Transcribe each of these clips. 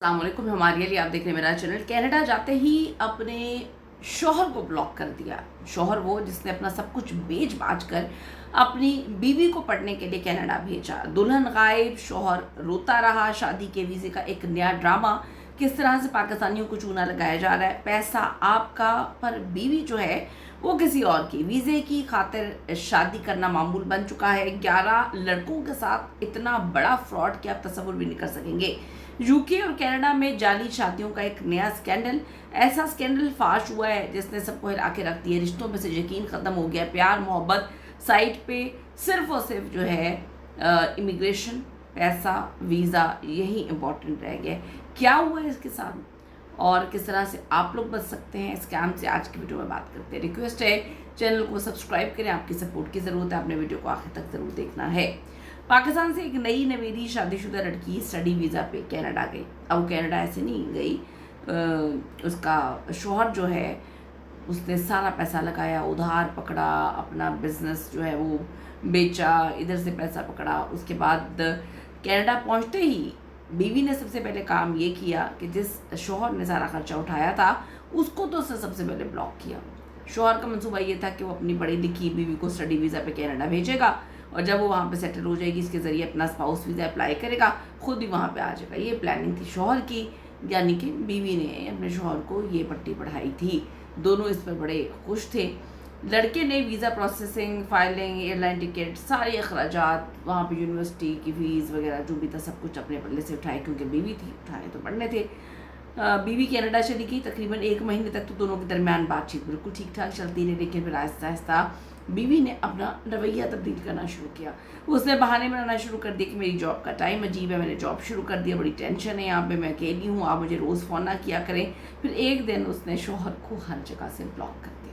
السلام علیکم. ہمارے لیے آپ دیکھ رہے ہیں میرا چینل. کینیڈا جاتے ہی اپنے شوہر کو بلاک کر دیا. شوہر وہ جس نے اپنا سب کچھ بیچ باچ کر اپنی بیوی کو پڑھنے کے لیے کینیڈا بھیجا. دلہن غائب, شوہر روتا رہا. شادی کے ویزے کا ایک نیا ڈرامہ کس طرح سے پاکستانیوں کو چونا لگایا جا رہا ہے. پیسہ آپ کا پر بیوی جو ہے وہ کسی اور کی. ویزے کی خاطر شادی کرنا معمول بن چکا ہے. 11 لڑکوں کے ساتھ اتنا بڑا فراڈ کہ آپ تصور بھی نہیں کر سکیں گے. یو کے اور کینیڈا میں جعلی شادیوں کا ایک نیا سکینڈل. ایسا سکینڈل فاش ہوا ہے جس نے سب کو ہلا کے رکھ دیا. رشتوں میں سے یقین ختم ہو گیا. پیار محبت سائٹ پہ صرف اور صرف جو ہے امیگریشن, پیسہ, ویزا, یہی امپورٹنٹ رہ گیا. کیا ہوا ہے اس کے ساتھ اور کس طرح سے آپ لوگ بچ سکتے ہیں اسکیم سے, آج کی ویڈیو میں بات کرتے ہیں. ریکویسٹ ہے چینل کو سبسکرائب کریں, آپ کی سپورٹ کی ضرورت ہے. آپ نے ویڈیو کو آخر تک ضرور دیکھنا ہے. پاکستان سے ایک نئی نویلی شادی شدہ لڑکی اسٹڈی ویزا پہ کینیڈا گئی. اب وہ کینیڈا ایسے نہیں گئی, اس کا شوہر جو ہے اس نے سارا پیسہ لگایا, ادھار پکڑا, اپنا بزنس جو ہے وہ بیچا, ادھر سے پیسہ پکڑا. اس کے بعد کینیڈا پہنچتے ہی بیوی نے سب سے پہلے کام یہ کیا کہ جس شوہر نے سارا خرچہ اٹھایا تھا اس کو تو سب سے پہلے بلاک کیا. شوہر کا منصوبہ یہ تھا کہ وہ اپنی پڑھی لکھی بیوی کو اسٹڈی ویزا پہ کینیڈا بھیجے گا, اور جب وہ وہاں پہ سیٹل ہو جائے گی اس کے ذریعے اپنا اسپاؤس ویزا اپلائی کرے گا, خود ہی وہاں پہ آ جائے گا. یہ پلاننگ تھی شوہر کی, یعنی کہ بیوی نے اپنے شوہر کو یہ پٹی پڑھائی تھی. دونوں اس پر بڑے خوش تھے. لڑکے نے visa processing, filing, airline ticket, سارے اخراجات, وہاں پہ یونیورسٹی کی فیس وغیرہ جو بھی تھا سب کچھ اپنے پلے سے اٹھائے, کیونکہ بیوی تھی, اٹھائے تو پڑھنے تھے. بیوی کینیڈا چلی گئی. تقریباً 1 مہینے تک تو دونوں کے درمیان بات چیت بالکل ٹھیک ٹھاک چلتی رہی, لیکن پھر آہستہ آہستہ بیوی نے اپنا رویہ تبدیل کرنا شروع کیا. اس نے بہانے بنانا شروع کر دیا کہ میری جاب کا ٹائم عجیب ہے, میں نے جاب شروع کر دیا, بڑی ٹینشن ہے یہاں پہ, میں اکیلی ہوں, آپ مجھے روز فون نہ کیا کریں. پھر ایک دن اس نے شوہر کو ہر جگہ سے بلاک کر دیا.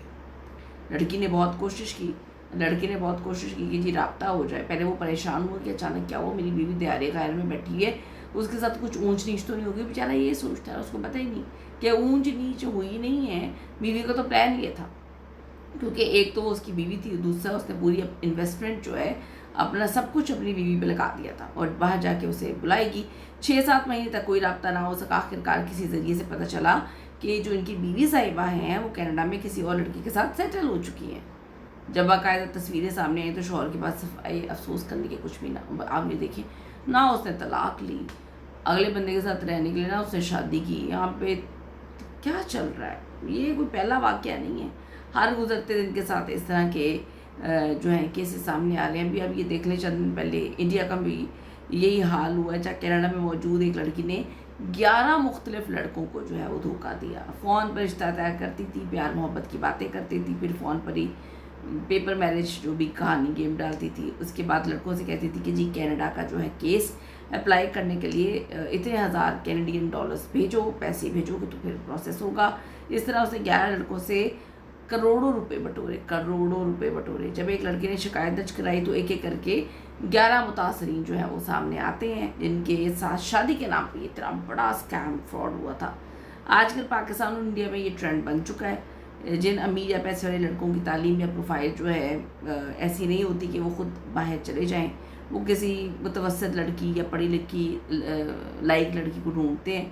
لڑکی نے بہت کوشش کی, لڑکے نے بہت کوشش کی کہ جی رابطہ ہو جائے. پہلے وہ پریشان ہوا کہ اچانک کیا ہوا, میری بیوی دیار غیر میں بیٹھی ہے, اس کے ساتھ کچھ اونچ نیچ تو نہیں ہوگی. بیچارہ یہ سوچتا ہے, اس کو پتہ ہی نہیں کہ اونچ نیچ ہوئی نہیں ہے. بیوی کا تو پلان یہ تھا, کیونکہ ایک تو وہ اس کی بیوی تھی, دوسرا اس نے پوری انویسٹمنٹ جو ہے اپنا سب کچھ اپنی بیوی پہ لگا دیا تھا, اور باہر جا کے اسے بلائے گی. 6-7 مہینے تک کوئی رابطہ نہ ہو سکا. آخرکار کسی ذریعے سے پتہ چلا کہ جو ان کی بیوی صاحبہ ہیں وہ کینیڈا میں کسی اور لڑکی کے ساتھ سیٹل ہو چکی ہیں. جب باقاعدہ تصویریں سامنے آئیں تو شوہر کے پاس صفائی افسوس کرنے کے کچھ بھی نہ, آپ نے دیکھیں نہ اس نے طلاق لی, اگلے بندے کے ساتھ رہنے کے لیے نہ اس نے شادی کی. یہاں پہ کیا چل رہا ہے, یہ کوئی پہلا واقعہ نہیں ہے. ہر گزرتے دن کے ساتھ اس طرح کے جو ہیں کیسز سامنے آ رہے ہیں. اب یہ دیکھ لیں, چند دن پہلے انڈیا کا بھی یہی حال ہوا ہے, جہاں کینیڈا میں موجود ایک لڑکی نے 11 مختلف لڑکوں کو جو ہے وہ دھوکہ دیا. فون پر رشتہ طے کرتی تھی, پیار محبت کی باتیں کرتی تھی, پھر فون پر ہی پیپر میرج جو بھی کہانی گیم ڈالتی تھی. اس کے بعد لڑکوں سے کہتی تھی کہ جی کینیڈا کا جو ہے کیس اپلائی کرنے کے لیے اتنے $1000 کینیڈین بھیجو, پیسے بھیجو گے تو پھر پروسیس ہوگا. اس طرح اس نے 11 لڑکوں سے کروڑوں روپے بٹورے. جب ایک لڑکے نے شکایت درج کرائی تو ایک ایک کر کے 11 متاثرین جو ہیں وہ سامنے آتے ہیں, جن کے ساتھ شادی کے نام پہ اتنا بڑا اسکیم فراڈ ہوا تھا. آج کل پاکستان اور انڈیا میں یہ ٹرینڈ بن چکا ہے. جن امیر یا پیسے والے لڑکوں کی تعلیم یا پروفائل جو ہے ایسی نہیں ہوتی کہ وہ خود باہر چلے جائیں, وہ کسی متوسط لڑکی یا پڑھی لکھی لائق لڑکی کو ڈھونڈتے ہیں,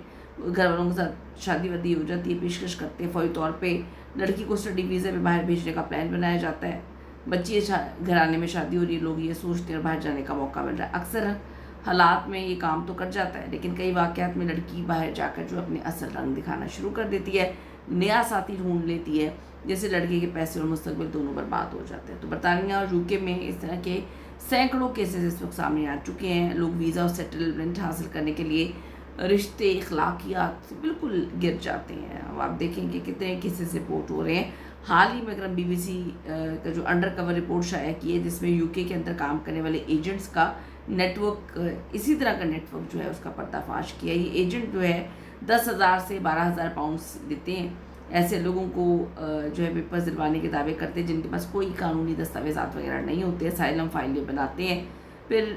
گھر والوں کے ساتھ شادی وادی ہو جاتی ہے, پیشکش کرتے ہیں, فوری طور پہ لڑکی کو اسٹڈی ویزے پہ باہر بھیجنے کا پلان بنایا جاتا ہے. بچی گھرانے میں شادی ہو رہی ہے, لوگ یہ سوچتے ہیں اور باہر جانے کا موقع مل رہا ہے. اکثر حالات میں یہ کام تو کر جاتا ہے, لیکن کئی واقعات میں لڑکی باہر جا کر جو اپنے اصل رنگ دکھانا شروع کر دیتی ہے, نیا ساتھی ڈھونڈ لیتی ہے, جس سے لڑکے کے پیسے اور مستقبل دونوں برباد ہو جاتے ہیں. تو برطانیہ اور UK میں اس طرح کے سینکڑوں کیسز اس وقت سامنے آ چکے ہیں. لوگ ویزا اور سیٹلمنٹ حاصل کرنے کے لیے رشتے, اخلاقیات سے بالکل گر جاتے ہیں. اب آپ دیکھیں کہ کتنے کیسز رپورٹ ہو رہے ہیں. حال ہی میں اگر ہم BBC کا جو انڈر کور رپورٹ شائع کی ہے, جس میں UK کے اندر کام کرنے والے ایجنٹس کا نیٹ ورک, اسی طرح کا نیٹ ورک جو ہے اس کا پردہ فاش کیا. یہ ایجنٹ جو ہے 10,000 سے 12,000 پاؤنڈس دیتے ہیں ایسے لوگوں کو جو ہے پیپرز دلوانے کے دعوے کرتے ہیں جن کے پاس کوئی قانونی دستاویزات وغیرہ نہیں ہوتے. اسائلم فائل بناتے ہیں, پھر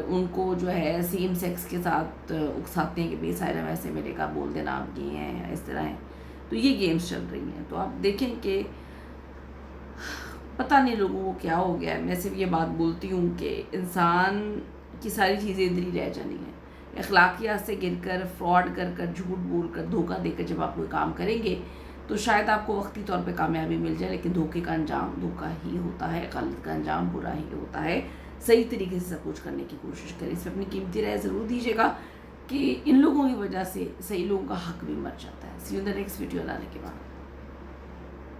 ان کو جو ہے سیم سیکس کے ساتھ اکساتے ہیں کہ بھئی اسائلم ایسے ملے گا, بول دینا آپ یہ ہیں یا اس طرح ہیں. تو یہ گیمز چل رہی ہیں. تو آپ دیکھیں کہ پتہ نہیں لوگوں کو کیا ہو گیا ہے. میں صرف یہ بات بولتی ہوں کہ انسان کی ساری چیزیں ادھر ہی رہ جانی ہیں. اخلاقیات سے گر کر، فراڈ کر کر، جھوٹ بول کر، دھوکہ دے کر جب آپ کوئی کام کریں گے تو شاید آپ کو وقتی طور پہ کامیابی مل جائے، لیکن دھوکے کا انجام دھوکہ ہی ہوتا ہے، غلط کا انجام برا ہی ہوتا ہے۔ صحیح طریقے سے سب کچھ کرنے کی کوشش کریں۔ اس پہ اپنی قیمتی رائے ضرور دیجیے گا کہ ان لوگوں کی وجہ سے صحیح لوگوں کا حق بھی مر جاتا ہے۔ See you in the next video لانے کے بعد۔